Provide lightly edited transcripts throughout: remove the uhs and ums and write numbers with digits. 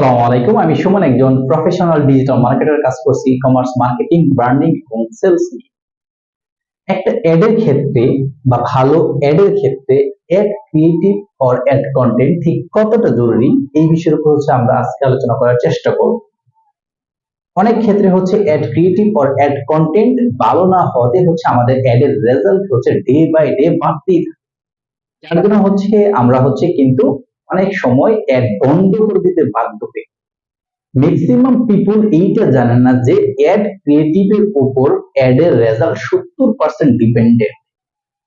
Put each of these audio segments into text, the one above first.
আসসালামু আলাইকুম। আমি সুমন, একজন প্রফেশনাল ডিজিটাল মার্কেটার, কাজ করছি ই-কমার্স মার্কেটিং, ব্র্যান্ডিং এবং সেলস নিয়ে। একটা অ্যাডের ক্ষেত্রে বা ভালো অ্যাডের ক্ষেত্রে ad creative or ad content ঠিক কতটা জরুরি, এই বিষয়ের উপর আমরা আজকে আলোচনা করার চেষ্টা করব। অনেক ক্ষেত্রে ad creative or ad content ভালো না হতে আমাদের অ্যাডের রেজাল্ট ডে বাই ডে বাড়তেই থাকে। যার জন্য আমরা কিন্তু অনেক সময় অ্যাড বন্ধ করে দিতে বাধ্য হই। ম্যাক্সিমাম পিপল এইটা জানেন না যে অ্যাড ক্রিয়েটিভের উপর অ্যাডের রেজাল্ট 70% ডিপেন্ডেন্ট।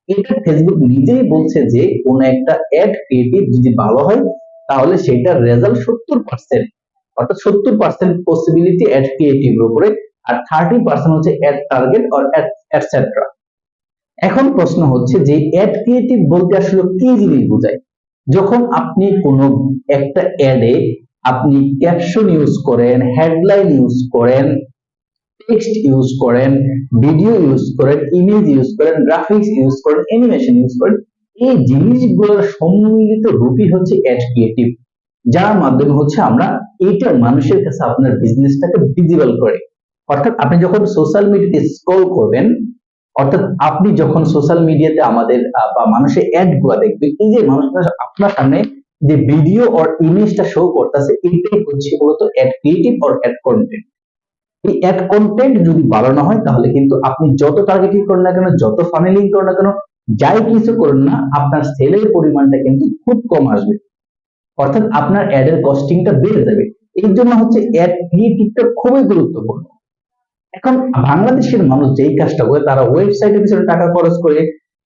এটা ফেসবুক নিজেই বলছে যে কোন একটা অ্যাড ক্রিয়েটিভ যদি ভালো হয় তাহলে সেটার রেজাল্ট 70%, অর্থাৎ 70% পসিবিলিটি অ্যাড ক্রিয়েটিভের উপরে, আর 30% অ্যাড টার্গেট অর এটসেট্রা। এখন প্রশ্ন যে অ্যাড ক্রিয়েটিভ বলতে আসলে কি জিনিস বোঝায়? যখন আপনি কোনো একটা অ্যাডে আপনি ক্যাপশন ইউজ করেন, হেডলাইন ইউজ করেন, টেক্সট ইউজ করেন, ভিডিও ইউজ করেন, ইমেজ ইউজ করেন, গ্রাফিক্স ইউজ করেন, অ্যানিমেশন ইউজ করেন, এই জিনিসগুলোর সম্মিলিত রূপই অ্যাড ক্রিয়েটিভ, যার মাধ্যমে আমরা এইটা মানুষের কাছে আপনার বিজনেসটাকে ভিজিবল করে। অর্থাৎ আপনি যখন সোশ্যাল মিডিয়াতে স্ক্রল করবেন, অর্থাৎ আপনি যখন সোশ্যাল মিডিয়াতে আমাদের বা মানুষের অ্যাড গুলা দেখবে, এই যে মানুষরা আপনার সামনে যে ভিডিও অর ইমেজটা শো করতেছে, এটাই মূলত ad creative or ad content. এই অ্যাড কন্টেন্ট যদি ভালো না হয় তাহলে কিন্তু আপনি যত টার্গেটিং করেন না কেন, যত ফানেলিং করেন না কেন, যাই কিছু করেন না, আপনার সেলের পরিমাণটা কিন্তু খুব কম আসবে। অর্থাৎ আপনার অ্যাড এর কস্টিংটা বেড়ে যাবে। এই জন্য অ্যাড ক্রিয়েটিভটা খুবই গুরুত্বপূর্ণ। এখন বাংলাদেশের মানুষ যেই কাজটা করে, তারা ওয়েবসাইটের পিছনে টাকা খরচ করে,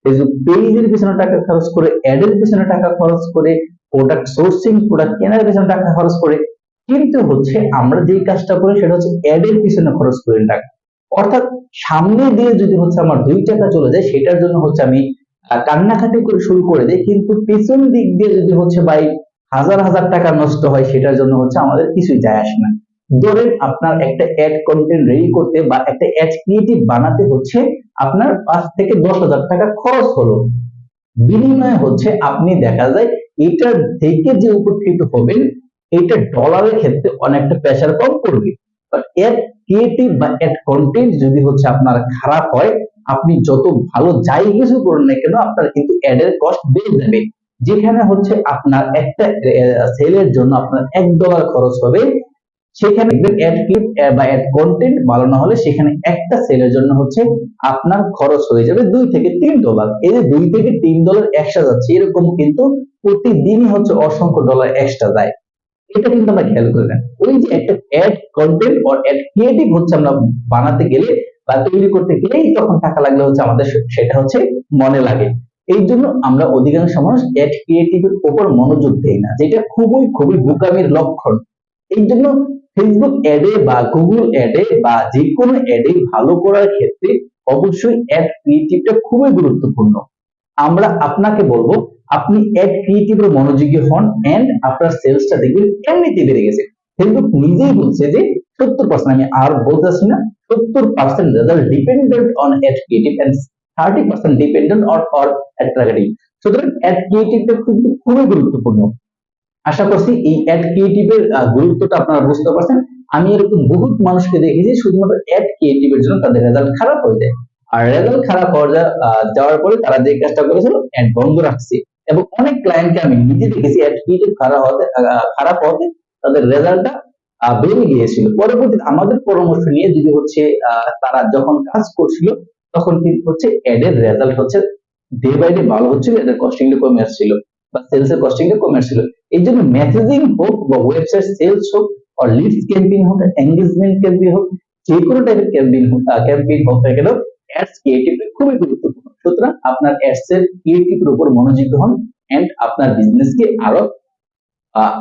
ফেসবুক পেজের পিছনে টাকা খরচ করে, অ্যাড এর পিছনে টাকা খরচ করে, প্রোডাক্ট সোর্সিং, প্রোডাক্ট কেনার পিছনে টাকা খরচ করে, কিন্তু আমরা যেই কাজটা করি সেটা অ্যাড এর পিছনে খরচ করি টাকা। অর্থাৎ সামনে দিয়ে যদি আমার 2 টাকা চলে যায়, সেটার জন্য আমি কান্নাকাটি করে শুরু করে দিই, কিন্তু পেছন দিক দিয়ে যদি ভাই হাজার হাজার টাকা নষ্ট হয়, সেটার জন্য আমাদের কিছুই যায় আসে না। ধরেন আপনার একটা অ্যাড কন্টেন্ট রেডি করতে বা একটা অ্যাড ক্রিয়েটিভ বানাতে আপনার 5 থেকে 10,000 টাকা খরচ হলো, বিনিময়ে আপনি দেখা যায় এটার থেকে যে উপকৃত হবেন, এটা ডলারের ক্ষেত্রে অনেকটা প্রেসার কম করবে। বাট অ্যাড ক্রিয়েটিভ বা অ্যাড কন্টেন্ট যদি আপনার খারাপ হয়, আপনি যত ভালো যাই কিছু করুন না কেন, আপনার কিন্তু অ্যাড এর কস্ট বেড়ে যাবে। যেখানে আপনার একটা সেলের জন্য আপনার $1 খরচ হবে, সেখানে অ্যাড ক্লিপ বা অ্যাড কন্টেন্ট ভালো না হলে সেখানে একটা সেলের জন্য আপনার খরচ হয়ে যাবে $2 থেকে $3। এই যে $2 থেকে $3 এক্সট্রা যাচ্ছে, এরকম কিন্তু প্রতিদিনই অসংখ্য ডলার এক্সট্রা যায়। এটা কিন্তু আমরা খেয়াল করি না। ওই যে একটা ad content or ad creative আমরা বানাতে গেলে বা তৈরি করতে গেলেই তখন টাকা লাগলে আমাদের সেটা মনে লাগে। এই জন্য আমরা অধিকাংশ মানুষ অ্যাড ক্রিয়েটিভের উপর মনোযোগ দেই না, যেটা খুবই খুবই বোকামির লক্ষণ। এই জন্য ফেসবুক অ্যাডে বা গুগল অ্যাডে বা যে কোনো অ্যাডে ভালো করার ক্ষেত্রে অবশ্যই অ্যাড ক্রিয়েটিভটা খুবই গুরুত্বপূর্ণ। আমরা আপনাকে বলবো আপনি অ্যাড ক্রিয়েটিভের মনোযোগী হন, এন্ড আপনার সেলসটা দেখবেন এমনিতে বেড়ে গেছে। ফেসবুক নিজেই বলছে যে 70%, আমি আর বলতেছি না, 70% result dependent on ad creative and 30% dependent on ad targeting. সুতরাং অ্যাড ক্রিয়েটিভটা কিন্তু খুবই গুরুত্বপূর্ণ। আশা করছি এই অ্যাড ক্রিয়েটিভের গুরুত্বটা আপনারা বুঝতে পারছেন। আমি এরকম বহুত মানুষকে দেখেছি শুধুমাত্র অ্যাড ক্রিয়েটিভের জন্য তাদের রেজাল্ট খারাপ হয়ে যায়, আর রেজাল্ট খারাপ যাওয়ার পরে তারা যে কাজটা করেছিল, অ্যাড বন্ধ রাখছে। এবং অনেক ক্লায়েন্টকে আমি নিজে দেখেছি অ্যাড ক্রিয়েটিভ খারাপ হতে তাদের রেজাল্টটা বেড়ে গিয়েছিল। পরবর্তীতে আমাদের পরামর্শ নিয়ে যদি তারা যখন কাজ করছিল, তখন কিন্তু অ্যাড এর রেজাল্ট ডে বাই ডে ভালো হচ্ছিল, এদের কস্টিংটা কমে আসছিল বা সেলস এর কস্টিংটা কমে আসছিল। এই জন্য মেসেজিং হোক বা ওয়েবসাইট সেলস হোক, আর লিডস ক্যাম্পেইন হোক, এঙ্গেজমেন্ট ক্যাম্পেইন হোক, যে কোনো টাইপের ক্যাম্পেইন হোক না কেন, অ্যাডস ক্রিয়েটিভ খুবই গুরুত্বপূর্ণ। সুতরাং আপনার অ্যাডস এর ক্রিয়েটিভের উপর মনোযোগী হন, এন্ড আপনার বিজনেসকে আরো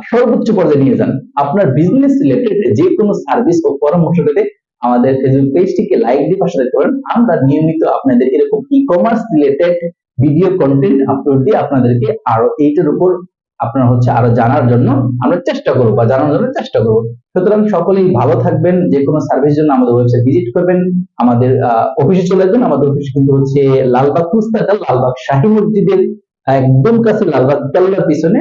সর্বোচ্চ পর্যায়ে নিয়ে যান। আপনার বিজনেস রিলেটেড যে কোনো সার্ভিস ও পরামর্শ পেতে আমাদের ফেসবুক পেজটিকে লাইক দিয়ে পাশে রাখতে পারেন। আমরা নিয়মিত আপনাদের এরকম e-commerce related video content upload দিয়ে আপনাদেরকে আরো এইটার উপর আপনারা আরো জানার জন্য আমরা চেষ্টা করব বা জানার জন্য চেষ্টা করব। সুতরাং সকলেই ভালো থাকবেন। যে কোনো সার্ভিস জন্য আমাদের ওয়েবসাইট ভিজিট করবেন, আমাদের অফিসে চলে আসবেন। আমাদের অফিস কিন্তু লালবাগ কুস্তাটা, লালবাগ শাহী মসজিদের একদম কাছে, লালবাগ কেল্লার পিছনে।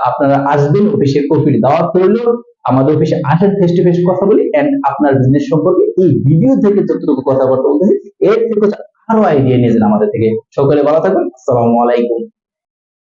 আপনারা আসবেন, অফিসে কফির দাওয়াত রইল। আমাদের অফিসে আসেন, ফেস টু ফেস কথা বলি, এন্ড আপনার বিজনেস সম্পর্কে এই ভিডিও থেকে যতটুকু কথাবার্তা বলতেছি এর থেকে আরো আইডিয়া নিয়ে যান আমাদের থেকে। সকলে ভালো থাকবেন। আসসালামু আলাইকুম।